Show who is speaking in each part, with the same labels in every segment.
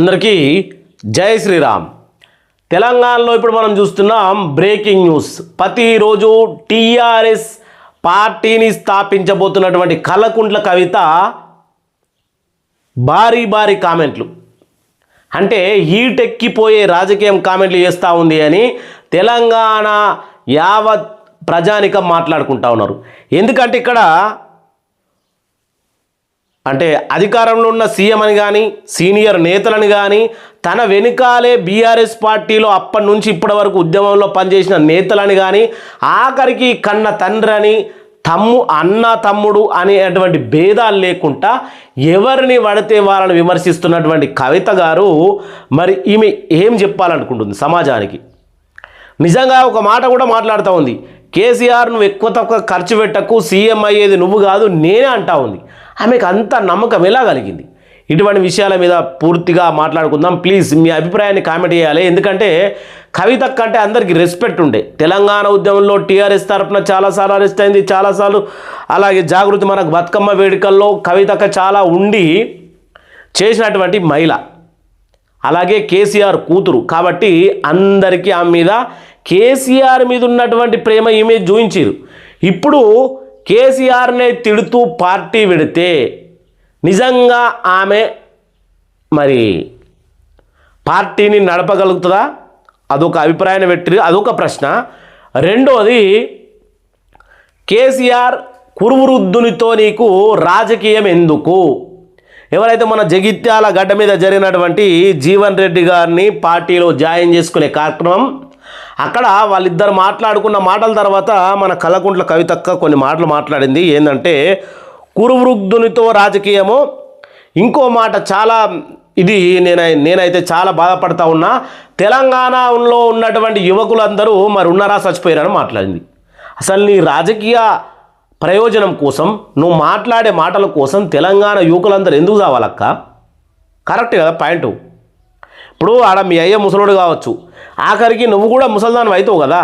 Speaker 1: అందరికీ జై శ్రీరామ్. తెలంగాణలో ఇప్పుడు మనం చూస్తున్నాం బ్రేకింగ్ న్యూస్. ప్రతిరోజు టీఆర్ఎస్ పార్టీని స్థాపించబోతున్నటువంటి కల్వకుంట్ల కవిత భారీ కామెంట్లు, అంటే హీటెక్కిపోయే రాజకీయం కామెంట్లు చేస్తూ ఉంది అని తెలంగాణ యావత్ ప్రజానికం మాట్లాడుకుంటా ఉన్నారు. ఎందుకంటే ఇక్కడ అంటే అధికారంలో ఉన్న సీఎం అని కానీ సీనియర్ నేతలని కానీ తన వెనుకాలే బీఆర్ఎస్ పార్టీలో అప్పటి నుంచి ఇప్పటి వరకు ఉద్యమంలో పనిచేసిన నేతలని కానీ ఆఖరికి కన్న తండ్రి అని అన్న తమ్ముడు అనేటువంటి భేదాలు లేకుండా ఎవరిని పడితే వాళ్ళని విమర్శిస్తున్నటువంటి కవిత గారు మరి ఈమె ఏం చెప్పాలనుకుంటుంది సమాజానికి? నిజంగా ఒక మాట కూడా మాట్లాడుతూ ఉంది. కేసీఆర్ నువ్వు ఎక్కువ తక్కువ ఖర్చు పెట్టకు, సీఎం అయ్యేది నువ్వు కాదు నేనే అంటా ఉంది. ఆమెకు అంత నమ్మకం ఎలా కలిగింది? ఇటువంటి విషయాల మీద పూర్తిగా మాట్లాడుకుందాం. ప్లీజ్ మీ అభిప్రాయాన్ని కామెంట్ చేయాలి. ఎందుకంటే కవిత కంటే అందరికీ రెస్పెక్ట్ ఉండే. తెలంగాణ ఉద్యమంలో టీఆర్ఎస్ తరఫున చాలాసార్లు అరెస్ట్ అయింది, చాలాసార్లు అలాగే జాగృతి మనకు బతుకమ్మ వేడుకల్లో కవితక చాలా ఉండి చేసినటువంటి మహిళ, అలాగే కేసీఆర్ కూతురు కాబట్టి అందరికీ ఆమె మీద కేసీఆర్ మీద ఉన్నటువంటి ప్రేమ ఈమె చూపించారు. ఇప్పుడు కేసీఆర్నే తిడుతూ పార్టీ పెడితే నిజంగా ఆమె మరి పార్టీని నడపగలుగుతుందా? అదొక అభిప్రాయాన్ని పెట్టి అదొక ప్రశ్న. రెండోది, కేసీఆర్ కురువృద్ధునితో నీకు రాజకీయం ఎందుకు? ఎవరైతే మన జగిత్యాల గడ్డ మీద జరిగినటువంటి జీవన్ రెడ్డి గారిని పార్టీలో జాయిన్ చేసుకునే కార్యక్రమం, అక్కడ వాళ్ళిద్దరు మాట్లాడుకున్న మాటల తర్వాత మన కల్వకుంట్ల కవితక్క కొన్ని మాటలు మాట్లాడింది. ఏంటంటే కురువృద్ధునితో రాజకీయము. ఇంకో మాట చాలా ఇది నేనైతే చాలా బాధపడతా ఉన్నా. తెలంగాణలో ఉన్నటువంటి యువకులందరూ మరి ఉన్నారా చచ్చిపోయారని మాట్లాడింది. అసలు నీ రాజకీయ ప్రయోజనం కోసం నువ్వు మాట్లాడే మాటల కోసం తెలంగాణ యువకులందరూ ఎందుకు కావాలక్క? కరెక్ట్ కదా పాయింట్. ఇప్పుడు ఆడ మీ అయ్య ముసలోడు కావచ్చు, ఆఖరికి నువ్వు కూడా ముసల్దానం అవుతావు కదా.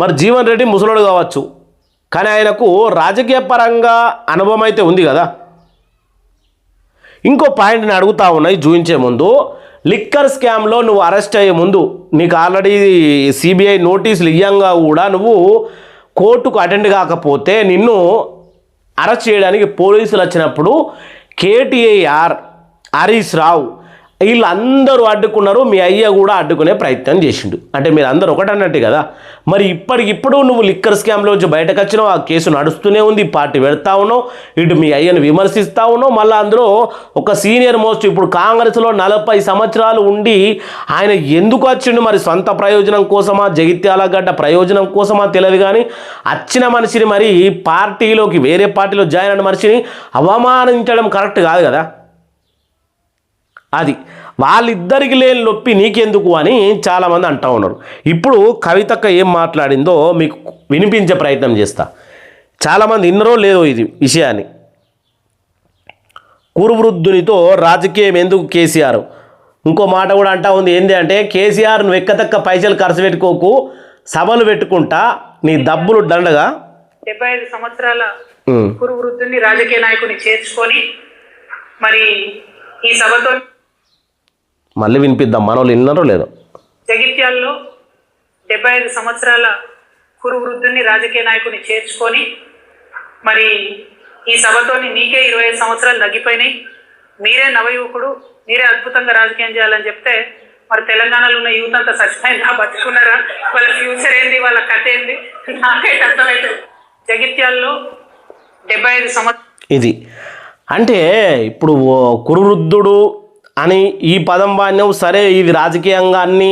Speaker 1: మరి జీవన్ రెడ్డి ముసలోడు కావచ్చు, కానీ ఆయనకు రాజకీయ పరంగా అనుభవం అయితే ఉంది కదా. ఇంకో పాయింట్ని అడుగుతా ఉన్నాయి చూపించే ముందు. లిక్కర్ స్కామ్లో నువ్వు అరెస్ట్ అయ్యే ముందు నీకు ఆల్రెడీ సిబిఐ నోటీసులు ఇవ్వంగా కూడా నువ్వు కోర్టుకు అటెండ్ కాకపోతే నిన్ను అరెస్ట్ చేయడానికి పోలీసులు వచ్చినప్పుడు కేటీఆర్, హరీష్ రావు వీళ్ళందరూ అడ్డుకున్నారు. మీ అయ్య కూడా అడ్డుకునే ప్రయత్నం చేసిండు. అంటే మీరు అందరూ ఒకటన్నట్టు కదా. మరి ఇప్పటికిప్పుడు నువ్వు లిక్కర్ స్కామ్లో వచ్చి బయటకు వచ్చినావు, ఆ కేసు నడుస్తూనే ఉంది, పార్టీ పెడతా ఉన్నావు, ఇటు మీ అయ్యను విమర్శిస్తూ ఉన్నావు. మళ్ళీ అందులో ఒక సీనియర్ మోస్ట్ ఇప్పుడు కాంగ్రెస్లో 40 సంవత్సరాలు ఉండి ఆయన ఎందుకు వచ్చిండు? మరి సొంత ప్రయోజనం కోసమా, జగిత్యాల గడ్డ ప్రయోజనం కోసమా తెలియదు. కానీ వచ్చిన మనిషిని మరి పార్టీలోకి వేరే పార్టీలో జాయిన్ అయిన మనిషిని అవమానించడం కరెక్ట్ కాదు కదా. అది వాళ్ళిద్దరికి లేని నొప్పి నీకెందుకు అని చాలామంది అంటూ ఉన్నారు. ఇప్పుడు కవితక్క ఏం మాట్లాడిందో మీకు వినిపించే ప్రయత్నం చేస్తా. చాలామంది ఇన్నరో లేదో ఇది విషయాన్ని. కురువృద్ధునితో రాజకీయం ఎందుకు కేసీఆర్? ఇంకో మాట కూడా అంటా ఉంది. ఏంటి అంటే కేసీఆర్ నువ్వు ఎక్కతక్క పైసలు ఖర్చు పెట్టుకోకు, సభలు పెట్టుకుంటా నీ డబ్బులు దండగా
Speaker 2: 75 సంవత్సరాల కురువృద్ధుని రాజకీయ నాయకుని చేర్చుకొని మరి ఈ సభతో
Speaker 1: మళ్ళీ వినిపిద్దాం, మనోళ్ళు విన్నారో లేదో.
Speaker 2: జగిత్యాల్లో 75 సంవత్సరాల కురువృద్ధుని రాజకీయ నాయకుని చేర్చుకొని మరి ఈ సభతోని నీకే 25 సంవత్సరాలు తగ్గిపోయినాయి, మీరే నవయువకుడు, మీరే అద్భుతంగా రాజకీయం చేయాలని చెప్తే మరి తెలంగాణలో ఉన్న యూత్ అంతా సచిపోయిందా, బతుకున్నారా, వాళ్ళ ఫ్యూచర్ ఏంది, వాళ్ళ కథ ఏంది నాకైతే అర్థమవుతుంది. జగిత్యాల్లో 75 సంవత్సరాలు
Speaker 1: ఇది అంటే ఇప్పుడు కురువృద్ధుడు అని ఈ పదం వాడినావు సరే, ఇది రాజకీయంగా అన్ని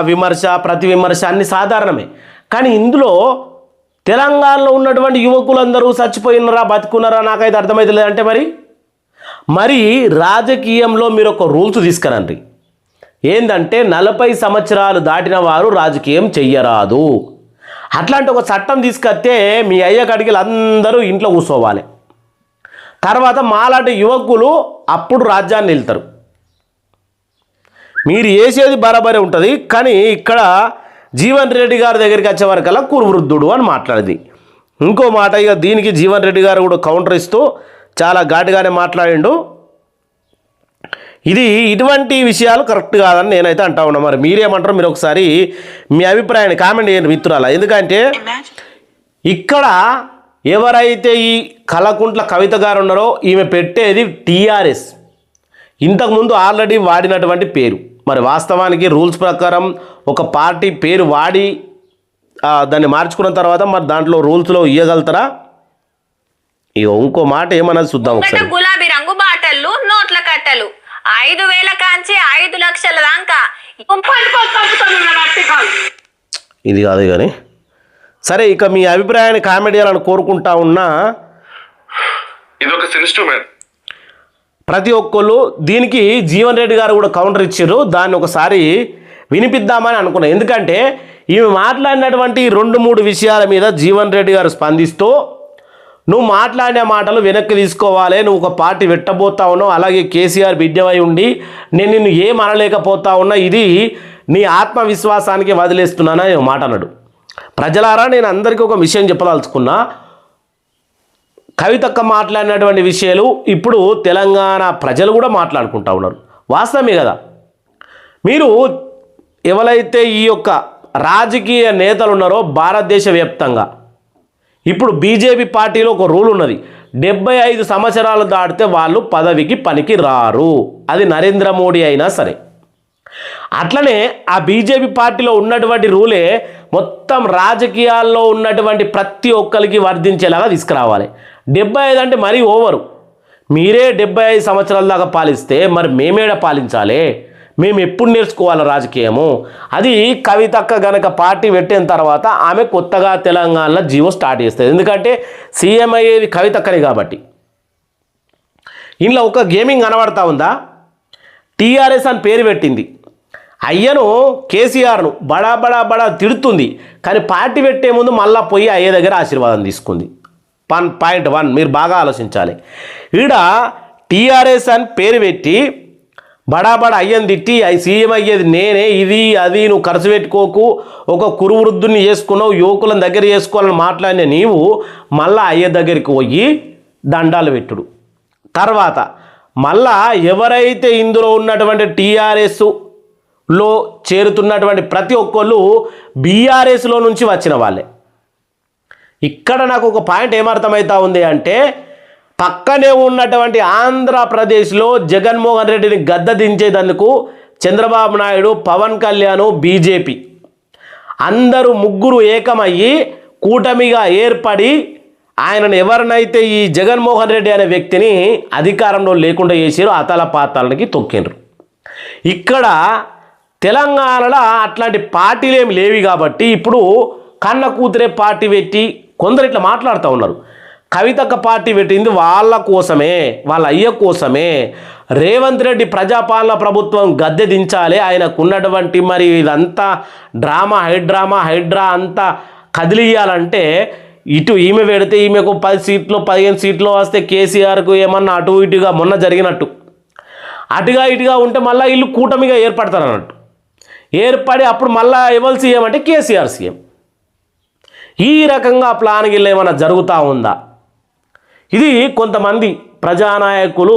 Speaker 1: విమర్శ ప్రతి విమర్శ అన్ని సాధారణమే. కానీ ఇందులో తెలంగాణలో ఉన్నటువంటి యువకులందరూ చచ్చిపోయినరా బతుకున్నారా నాకైతే అర్థమవుతలేదు. అంటే మరి రాజకీయంలో మీరు ఒక రూల్స్ తీసుకురండి. ఏంటంటే 40 సంవత్సరాలు దాటిన వారు రాజకీయం చెయ్యరాదు. అట్లాంటి ఒక చట్టం తీసుకొస్తే మీ అయ్య కడికి అందరూ ఇంట్లో కూర్చోవాలి. తర్వాత మాలాంటి యువకులు అప్పుడు రాజ్యాన్ని వెళ్తారు. మీరు వేసేది బరాబరే ఉంటుంది. కానీ ఇక్కడ జీవన్ రెడ్డి గారి దగ్గరికి వచ్చే వరకల్లా కురువృద్ధుడు అని మాట్లాడింది. ఇంకో మాట ఇక దీనికి జీవన్ రెడ్డి గారు కూడా కౌంటర్ ఇస్తూ చాలా ఘాటుగానే మాట్లాడిండు. ఇది ఇటువంటి విషయాలు కరెక్ట్ కాదని నేనైతే అంటా ఉన్నా. మరి మీరేమంటారు? మీరు ఒకసారి మీ అభిప్రాయాన్ని కామెంట్ చేయండి మిత్రులారా. ఎందుకంటే ఇక్కడ ఎవరైతే ఈ కల్వకుంట్ల కవిత గారు ఉన్నారో ఈమె పెట్టేది టీఆర్ఎస్, ఇంతకుముందు ఆల్రెడీ వాడినటువంటి పేరు. మరి వాస్తవానికి రూల్స్ ప్రకారం ఒక పార్టీ పేరు వాడి దాన్ని మార్చుకున్న తర్వాత మరి దాంట్లో రూల్స్లో ఇవ్వగలుగుతారా? ఇక ఇంకో మాట ఏమన్నది చూద్దాం ఒకసారి.
Speaker 3: గులాబీ రంగు బాటలు, నోట్ల కట్టలు 5,000 కాంచి 5 లక్షల దాకా.
Speaker 1: ఇది కాదు కానీ సరే, ఇక మీ అభిప్రాయాన్ని కామెంట్ చేయాలని కోరుకుంటా ఉన్నా.
Speaker 4: ఇది ఒక సెన్సిటివ్ మ్యాటర్.
Speaker 1: ప్రతి ఒక్కళ్ళు దీనికి జీవన్ రెడ్డి గారు కూడా కౌంటర్ ఇచ్చారు. దాన్ని ఒకసారి వినిపిద్దామని అనుకున్నాను. ఎందుకంటే ఈమె మాట్లాడినటువంటి 2-3 విషయాల మీద జీవన్ రెడ్డి గారు స్పందిస్తూ, నువ్వు మాట్లాడిన మాటలు వెనక్కి తీసుకోవాలి, నువ్వు ఒక పార్టీ పెట్టబోతా ఉన్నావు, అలాగే కేసీఆర్ బిడ్డవై ఉండి నేను నిన్ను ఏం అనలేకపోతా ఉన్నా, ఇది నీ ఆత్మవిశ్వాసానికి వదిలేస్తున్నానని మాట అన్నాడు. ప్రజలారా, నేను అందరికీ ఒక విషయం చెప్పదలుచుకున్నా. కవితక్క మాట్లాడినటువంటి విషయాలు ఇప్పుడు తెలంగాణ ప్రజలు కూడా మాట్లాడుకుంటా ఉన్నారు. వాస్తవమే కదా. మీరు ఎవరైతే ఈ యొక్క రాజకీయ నేతలు ఉన్నారో భారతదేశ వ్యాప్తంగా, ఇప్పుడు బీజేపీ పార్టీలో ఒక రూల్ ఉన్నది, 75 సంవత్సరాలు దాటితే వాళ్ళు పదవికి పనికి రారు. అది నరేంద్ర మోడీ అయినా సరే. అట్లనే ఆ బీజేపీ పార్టీలో ఉన్నటువంటి రూలే మొత్తం రాజకీయాల్లో ఉన్నటువంటి ప్రతి ఒక్కరికి వర్ధించేలాగా తీసుకురావాలి. 75 అంటే మరీ ఓవరు. మీరే 75 సంవత్సరాల దాకా పాలిస్తే మరి మేమేడ పాలించాలి? మేము ఎప్పుడు నేర్చుకోవాలి రాజకీయము? అది కవితక్క గనక పార్టీ పెట్టిన తర్వాత ఆమె కొత్తగా తెలంగాణలో జీవో స్టార్ట్ చేస్తుంది. ఎందుకంటే సీఎం అయ్యేది కవితక్కని కాబట్టి. ఇంట్లో ఒక గేమింగ్ కనబడతా ఉందా? టీఆర్ఎస్ అని పేరు పెట్టింది, అయ్యను కేసీఆర్ను బడా బడా బడా తిడుతుంది, కానీ పార్టీ పెట్టే ముందు మళ్ళా పోయి అయ్య దగ్గర ఆశీర్వాదం తీసుకుంది. 1.1 మీరు బాగా ఆలోచించాలి. ఈడ టీఆర్ఎస్ అని పేరు పెట్టి బడాబడా అయ్యని తిట్టి సీఎం అయ్యేది నేనే, ఇది అది నువ్వు ఖర్చు పెట్టుకోకు, ఒక కురువృద్ధుని చేసుకున్నావు, యువకులను దగ్గర చేసుకోవాలని మాట్లాడిన నీవు మళ్ళా అయ్య దగ్గరికి పోయి దండాలు పెట్టుడు. తర్వాత మళ్ళా ఎవరైతే ఇందులో ఉన్నటువంటి టీఆర్ఎస్లో చేరుతున్నటువంటి ప్రతి ఒక్కళ్ళు బీఆర్ఎస్లో నుంచి వచ్చిన వాళ్ళే. ఇక్కడ నాకు ఒక పాయింట్ ఏమర్థమవుతా ఉంది అంటే, పక్కనే ఉన్నటువంటి ఆంధ్రప్రదేశ్లో జగన్మోహన్ రెడ్డిని గద్ద దించేందుకు చంద్రబాబు నాయుడు, పవన్ కళ్యాణ్, బీజేపీ అందరూ ముగ్గురు ఏకమయ్యి కూటమిగా ఏర్పడి ఆయనను ఎవరినైతే ఈ జగన్మోహన్ రెడ్డి అనే వ్యక్తిని అధికారంలో లేకుండా చేసారో అతల పాతాలకి తొక్కిండ్రు. ఇక్కడ తెలంగాణలో అట్లాంటి పార్టీలు ఏమి లేవి కాబట్టి ఇప్పుడు కన్న కూతురే పార్టీ పెట్టి కొందరు ఇట్లా మాట్లాడుతూ ఉన్నారు. కవితక్క పార్టీ పెట్టింది వాళ్ళ కోసమే, వాళ్ళ అయ్య కోసమే. రేవంత్ రెడ్డి ప్రజాపాలన ప్రభుత్వం గద్దె దించాలి, ఆయనకు ఉన్నటువంటి మరి ఇదంతా హైడ్రా అంతా కదిలియాలంటే ఇటు ఈమె పెడితే ఈమెకు 10 సీట్లు 15 సీట్లు వస్తే కేసీఆర్కు ఏమన్నా అటు ఇటుగా మొన్న జరిగినట్టు అటుగా ఇటుగా ఉంటే మళ్ళీ వీళ్ళు కూటమిగా ఏర్పడతారు అన్నట్టు. ఏర్పడి అప్పుడు మళ్ళీ ఎవరు సీఎం అంటే కేసీఆర్ సీఎం. ఈ రకంగా ప్లానింగ్ ఏమైనా జరుగుతూ ఉందా? ఇది కొంతమంది ప్రజానాయకులు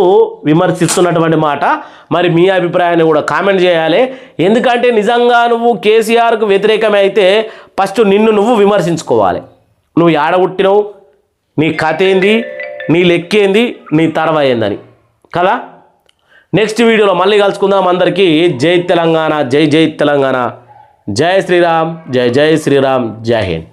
Speaker 1: విమర్శిస్తున్నటువంటి మాట. మరి మీ అభిప్రాయాన్ని కూడా కామెంట్ చేయాలి. ఎందుకంటే నిజంగా నువ్వు కేసీఆర్కు వ్యతిరేకమైతే ఫస్ట్ నిన్ను నువ్వు విమర్శించుకోవాలి. నువ్వు ఏడగొట్టినవు, నీ కథ ఏంది, నీ లెక్కేంది, నీ తర్వ ఏందని కదా. నెక్స్ట్ వీడియోలో మళ్ళీ కలుసుకుందాం. అందరికీ జై తెలంగాణ, జై జై తెలంగాణ, జై శ్రీరామ్, జై జై శ్రీరామ్, జై హింద్.